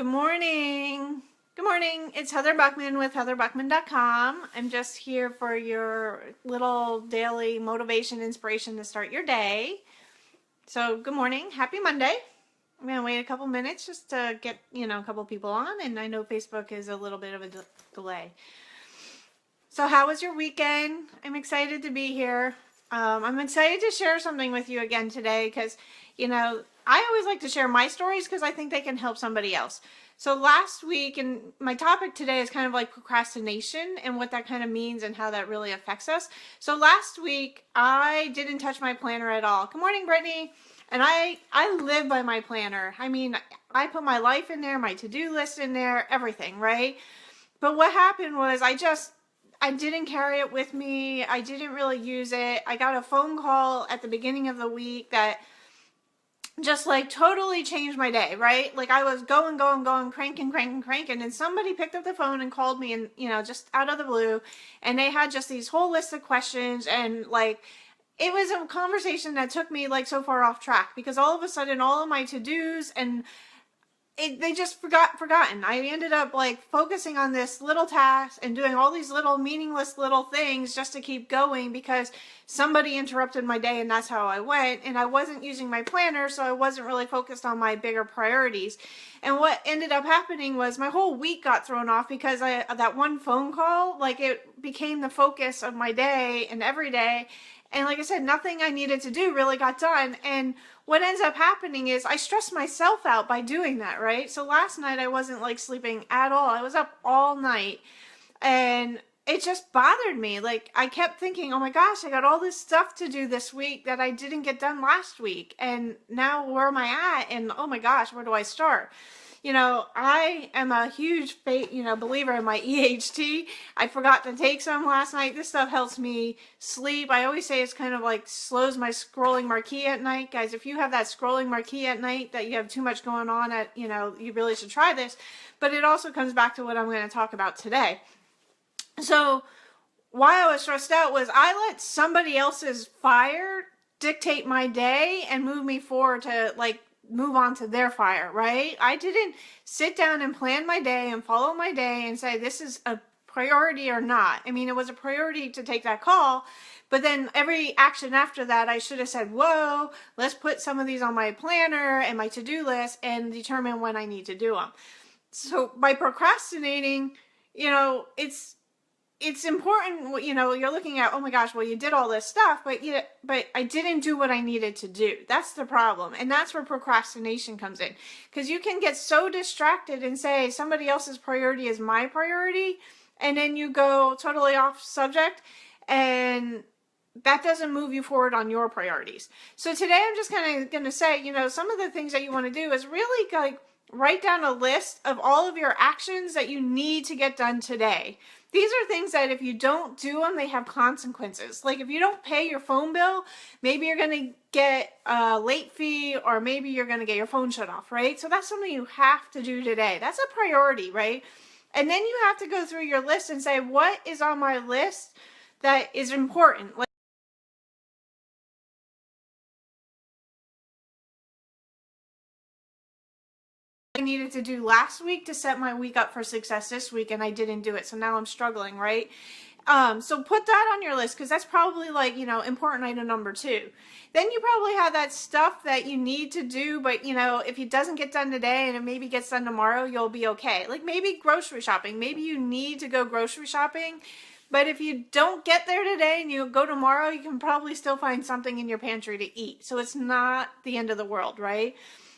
Good morning. Good morning. It's Heather Buckman with heatherbuckman.com. I'm just here for your little daily motivation, inspiration to start your day. So good morning. Happy Monday. I'm going to wait a couple minutes just to get, a couple people on. And I know Facebook is a little bit of a delay. So how was your weekend? I'm excited to be here. I'm excited to share something with you again today because, I always like to share my stories because I think they can help somebody else. So last week, and my topic today is kind of like procrastination and what that kind of means and how that really affects us. So last week, I didn't touch my planner at all. Good morning, Brittany. And I live by my planner. I mean, I put my life in there, my to-do list in there, everything, right? But what happened was I didn't carry it with me. I didn't really use it. I got a phone call at the beginning of the week that just like totally changed my day, right? Like I was going, cranking. And somebody picked up the phone and called me and, just out of the blue. And they had just these whole list of questions. And like, it was a conversation that took me like so far off track because all of a sudden all of my to-dos and they just forgotten. I ended up like focusing on this little task and doing all these little meaningless little things just to keep going because somebody interrupted my day and that's how I went. And I wasn't using my planner, so I wasn't really focused on my bigger priorities. And what ended up happening was my whole week got thrown off because that one phone call, like it became the focus of my day and every day. And like I said, nothing I needed to do really got done. And what ends up happening is I stress myself out by doing that, right? So last night I wasn't like sleeping at all. I was up all night and it just bothered me. Like I kept thinking, oh my gosh, I got all this stuff to do this week that I didn't get done last week. And now where am I at? And oh my gosh, where do I start? I am a huge believer in my EHT. I forgot to take some last night. This stuff helps me sleep. I always say it's kind of like slows my scrolling marquee at night. Guys, if you have that scrolling marquee at night that you have too much going on you really should try this. But it also comes back to what I'm going to talk about today. So why I was stressed out was I let somebody else's fire dictate my day and move me forward to move on to their fire, right? I didn't sit down and plan my day and follow my day and say this is a priority or not. I mean, it was a priority to take that call, but then every action after that, I should have said, whoa, let's put some of these on my planner and my to-do list and determine when I need to do them. So by procrastinating, it's important, you're looking at, oh my gosh, well, you did all this stuff, but I didn't do what I needed to do. That's the problem. And that's where procrastination comes in. Because you can get so distracted and say somebody else's priority is my priority, and then you go totally off subject, and that doesn't move you forward on your priorities. So today I'm just kind of going to say, some of the things that you want to do is really write down a list of all of your actions that you need to get done today. These are things that if you don't do them, they have consequences. Like if you don't pay your phone bill, maybe you're going to get a late fee or maybe you're going to get your phone shut off, right? So that's something you have to do today. That's a priority, right? And then you have to go through your list and say, what is on my list that is important? I needed to do last week to set my week up for success this week and I didn't do it, so now I'm struggling, right? So put that on your list because that's probably important item number 2. Then you probably have that stuff that you need to do, but if it doesn't get done today and it maybe gets done tomorrow, you'll be okay. Like maybe grocery shopping. Maybe you need to go grocery shopping, but if you don't get there today and you go tomorrow, you can probably still find something in your pantry to eat. So it's not the end of the world, right?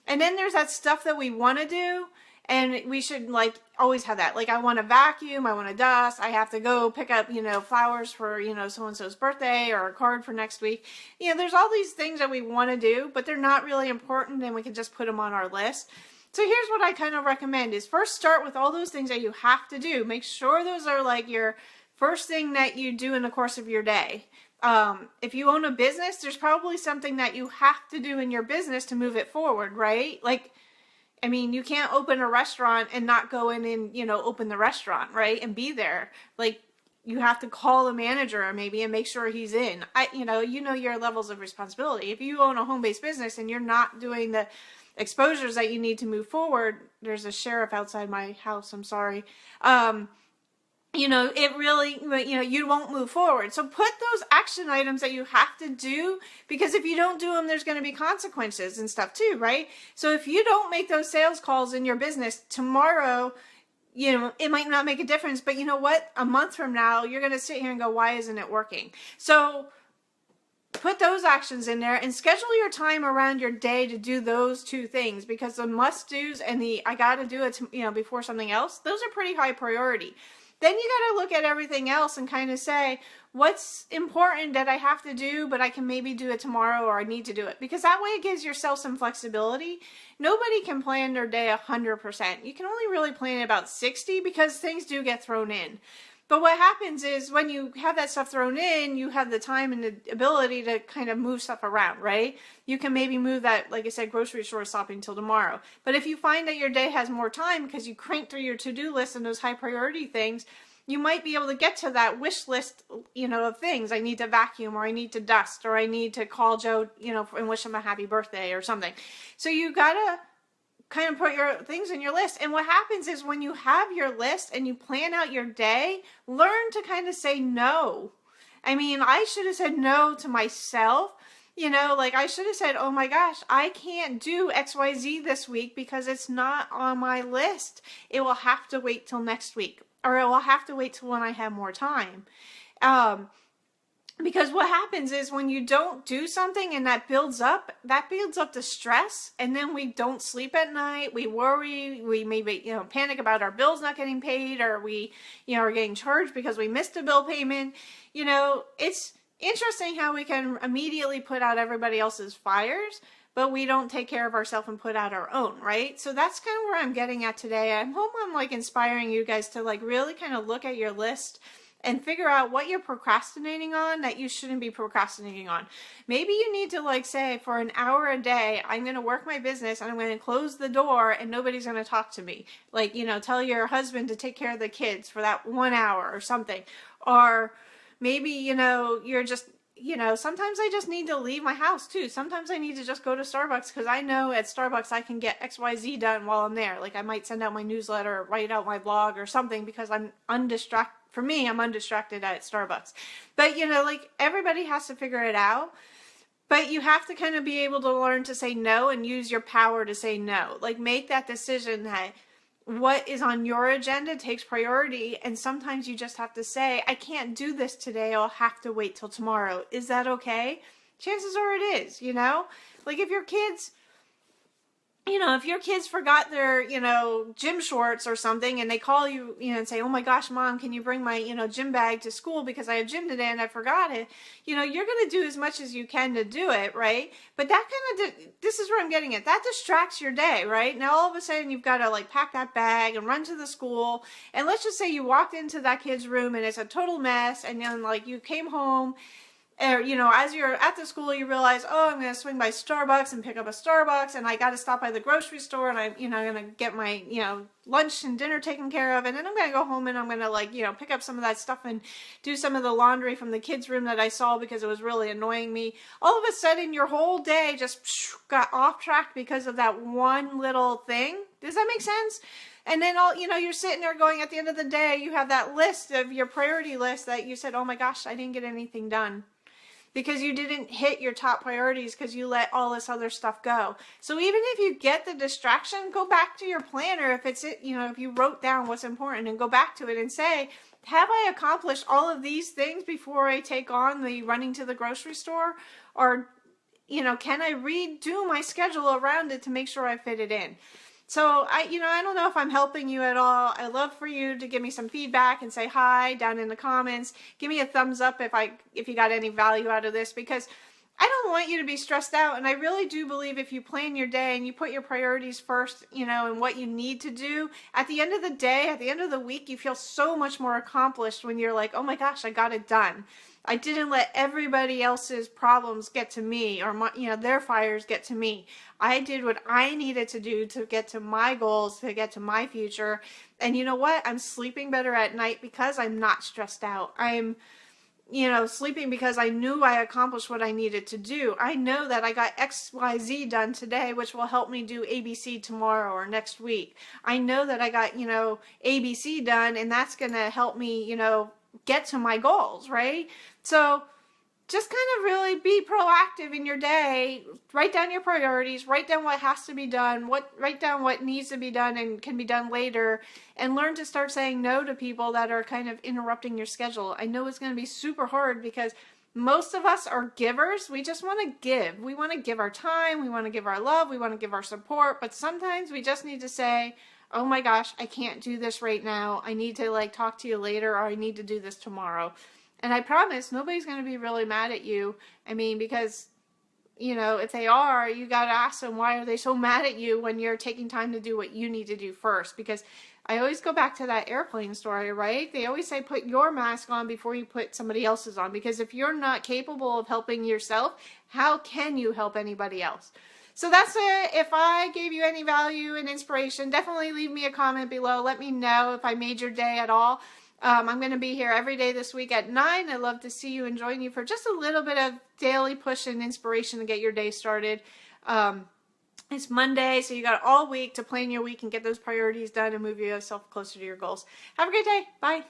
And then there's that stuff that we want to do, and we should always have that. Like I want to vacuum, I want to dust, I have to go pick up, flowers for, so-and-so's birthday or a card for next week. There's all these things that we want to do, but they're not really important and we can just put them on our list. So here's what I kind of recommend is first start with all those things that you have to do. Make sure those are your first thing that you do in the course of your day. If you own a business, there's probably something that you have to do in your business to move it forward, right? You can't open a restaurant and not go in and, open the restaurant, right? And be there. You have to call the manager maybe and make sure he's in. You know your levels of responsibility. If you own a home-based business and you're not doing the exposures that you need to move forward. There's a sheriff outside my house, I'm sorry. It really, you won't move forward. So put those action items that you have to do, because if you don't do them, there's going to be consequences and stuff too, right? So if you don't make those sales calls in your business tomorrow, it might not make a difference, but you know what? A month from now, you're going to sit here and go, why isn't it working? So put those actions in there and schedule your time around your day to do those two things, because the must-dos and the I got to do it, before something else, those are pretty high priority. Then you got to look at everything else and kind of say, what's important that I have to do, but I can maybe do it tomorrow, or I need to do it. Because that way it gives yourself some flexibility. Nobody can plan their day 100%. You can only really plan about 60%, because things do get thrown in. But what happens is when you have that stuff thrown in, you have the time and the ability to kind of move stuff around, right? You can maybe move that, like I said, grocery store shopping till tomorrow. But if you find that your day has more time because you crank through your to-do list and those high priority things, you might be able to get to that wish list, of things. I need to vacuum, or I need to dust, or I need to call Joe, and wish him a happy birthday or something. So you gotta kind of put your things in your list. And what happens is when you have your list and you plan out your day, learn to kind of say no. I mean, I should have said no to myself. I should have said, oh my gosh, I can't do XYZ this week because it's not on my list. It will have to wait till next week, or it will have to wait till when I have more time. Because what happens is when you don't do something and that builds up the stress, and then we don't sleep at night, we worry, we maybe, panic about our bills not getting paid, or we, are getting charged because we missed a bill payment. It's interesting how we can immediately put out everybody else's fires, but we don't take care of ourselves and put out our own, right? So that's kind of where I'm getting at today. I hope I'm inspiring you guys to really kind of look at your list and figure out what you're procrastinating on that you shouldn't be procrastinating on. Maybe you need to say, for an hour a day, I'm going to work my business and I'm going to close the door and nobody's going to talk to me. Tell your husband to take care of the kids for that 1 hour or something. Or maybe, you're just, sometimes I just need to leave my house too. Sometimes I need to just go to Starbucks, because I know at Starbucks I can get XYZ done while I'm there. I might send out my newsletter, or write out my blog or something, because I'm undistracted. For me, I'm undistracted at Starbucks. But, everybody has to figure it out. But you have to kind of be able to learn to say no and use your power to say no. Make that decision that what is on your agenda takes priority. And sometimes you just have to say, I can't do this today. I'll have to wait till tomorrow. Is that okay? Chances are it is, if your kids... if your kids forgot their, gym shorts or something, and they call you, and say, oh my gosh, Mom, can you bring my, gym bag to school because I have gym today and I forgot it, you're going to do as much as you can to do it, right? But that kind of, this is where I'm getting at. That distracts your day, right? Now, all of a sudden, you've got to, pack that bag and run to the school. And let's just say you walked into that kid's room and it's a total mess. And then, you came home, or, as you're at the school, you realize, oh, I'm going to swing by Starbucks and pick up a Starbucks, and I got to stop by the grocery store, and I'm going to get my, lunch and dinner taken care of, and then I'm going to go home and I'm going to, pick up some of that stuff and do some of the laundry from the kids' room that I saw because it was really annoying me. All of a sudden, your whole day just got off track because of that one little thing. Does that make sense? And then you're sitting there going, at the end of the day, you have that list of your priority list that you said, oh my gosh, I didn't get anything done. Because you didn't hit your top priorities because you let all this other stuff go. So even if you get the distraction, go back to your planner. If it's if you wrote down what's important, and go back to it and say, have I accomplished all of these things before I take on the running to the grocery store? Or, can I redo my schedule around it to make sure I fit it in? So I don't know if I'm helping you at all. I love for you to give me some feedback and say hi down in the comments. Give me a thumbs up if you got any value out of this, because I don't want you to be stressed out. And I really do believe if you plan your day and you put your priorities first, and what you need to do, at the end of the day, at the end of the week, you feel so much more accomplished when you're like, oh my gosh, I got it done. I didn't let everybody else's problems get to me, or their fires get to me. I did what I needed to do to get to my goals, to get to my future. And you know what? I'm sleeping better at night because I'm not stressed out. I'm sleeping because I knew I accomplished what I needed to do. I know that I got XYZ done today, which will help me do ABC tomorrow or next week. I know that I got, ABC done, and that's going to help me, get to my goals, right? So just kind of really be proactive in your day. Write down your priorities, write down what has to be done, write down what needs to be done and can be done later, and learn to start saying no to people that are kind of interrupting your schedule. I know it's going to be super hard because most of us are givers. We just want to give. We want to give our time, we want to give our love, we want to give our support, but sometimes we just need to say, oh my gosh, I can't do this right now. I need to talk to you later, or I need to do this tomorrow. And I promise nobody's going to be really mad at you. I mean, because, if they are, you got to ask them, why are they so mad at you when you're taking time to do what you need to do first? Because I always go back to that airplane story, right? They always say put your mask on before you put somebody else's on. Because if you're not capable of helping yourself, how can you help anybody else? So that's it. If I gave you any value and inspiration, definitely leave me a comment below. Let me know if I made your day at all. I'm going to be here every day this week at 9. I'd love to see you and join you for just a little bit of daily push and inspiration to get your day started. It's Monday, so you got all week to plan your week and get those priorities done and move yourself closer to your goals. Have a great day. Bye.